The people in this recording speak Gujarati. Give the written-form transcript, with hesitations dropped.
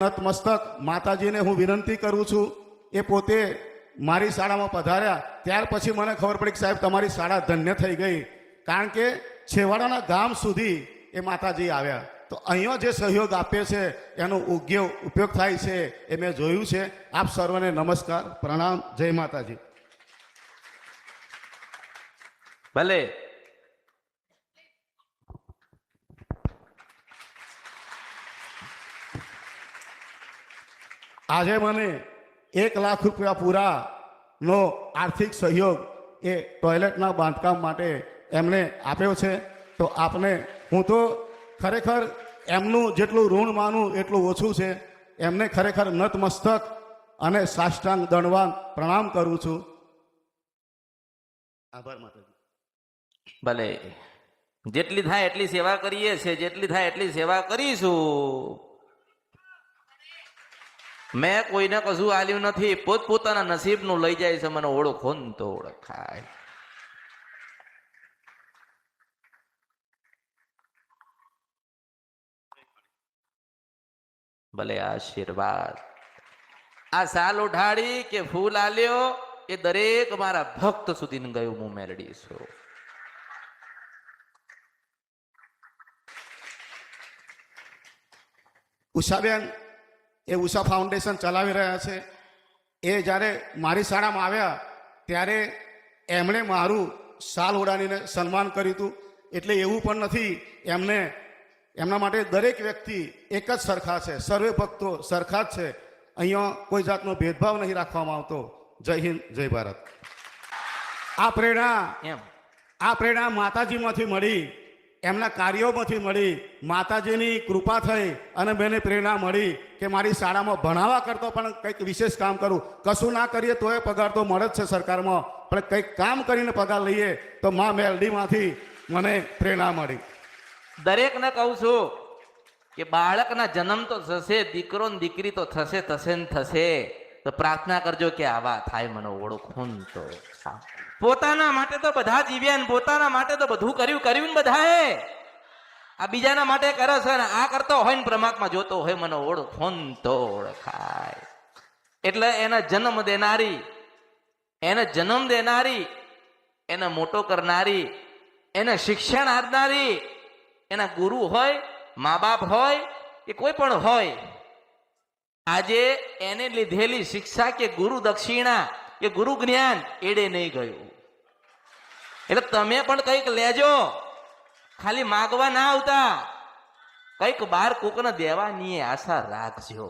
નતમસ્તક માતાજીને હું વિનંતી કરું છું. એ પોતે મારી શાળામાં પધાર્યા ત્યાર પછી મને ખબર પડી કે સાહેબ તમારી શાળા ધન્ય થઈ ગઈ, કારણ કે છેવાડાના ગામ સુધી એ માતાજી આવ્યા. તો અહીંયા જે સહયોગ આપે છે એનો ઉપયોગ થાય છે એ મેં જોયું છે. આપ સર્વને નમસ્કાર, પ્રણામ, જય માતાજી. ભલે આજે મને 1 લાખ રૂપિયા પૂરાનો આર્થિક સહયોગ એ ટોયલેટના બાંધકામ માટે એમણે આપ્યો છે. તો આપને હું તો ખરેખર એમનું જેટલું ઋણ માનું એટલું ઓછું છે. એમને ખરેખર નતમસ્તક અને સાષ્ટાંગ દંડવાન પ્રણામ કરું છું. આભાર માતાજી. ભલે જેટલી થાય એટલી સેવા કરીએ છે, જેટલી થાય એટલી સેવા કરીશું. મેં કોઈને કશું આલ્યું નથી, પોતપોતાના નસીબનું લઈ જાય છે. મને ઓળખો ને તો ઓળખાય. ભલે આશીર્વાદ આ સાલ ઉઠાડી કે ફૂલ આલ્યો એ દરેક મારા ભક્ત સુધી ગયું હું મેળડી છું. ઉષાબેન એ ઉષા ફાઉન્ડેશન ચલાવી રહ્યા છે. એ જ્યારે મારી શાળામાં આવ્યા ત્યારે એમણે મારું શાલ ઓઢાડીને સન્માન કર્યું હતું. એટલે એવું પણ નથી, એમના માટે દરેક વ્યક્તિ એક જ સરખા છે, સર્વે ભક્તો સરખા જ છે. અહીંયા કોઈ જાતનો ભેદભાવ નહીં રાખવામાં આવતો. જય હિન્દ, જય ભારત. આ પ્રેરણા માતાજીમાંથી મળી, એમના કાર્યોમાંથી મળી. માતાજીની કૃપા થઈ અને મને પ્રેરણા મળી કે મારી શાળામાં ભણાવવા કરતો પણ કંઈક વિશેષ કામ કરું. કશું ના કરીએ તોય પગાર તો મળે જ છે સરકારમાં, પણ કંઈક કામ કરીને પગાર લઈએ તો મા મેલડીમાંથી મને પ્રેરણા મળી. દરેકને કહું છું કે બાળકના જન્મ તો થશે, દીકરો ને દીકરી તો થશે થશે ને થશે. તો પ્રાર્થના કરજો કે આવા થાય, મને ઓળખું તો. પોતાના માટે તો બધા જીવ્યા ને પોતાના માટે તો બધું કર્યું ને બધાએ. આ બીજાના માટે કરે છે ને આ કરતો હોય ને પરમાત્મા જોતો હોય, મને ઓળખો ને તો ઓળખાય. એટલે એને જન્મ દેનારી, એને મોટો કરનારી, એને શિક્ષણ આપનારી, એના ગુરુ હોય, મા બાપ હોય કે કોઈ પણ હોય, આજે એને લીધેલી શિક્ષા કે ગુરુ દક્ષિણા કે ગુરુ જ્ઞાન એડે નહીં ગયું. એટલે તમે પણ કંઈક લેજો, ખાલી માગવા ના આવતા, કંઈક બાર કોકને દેવાની આશા રાખજો.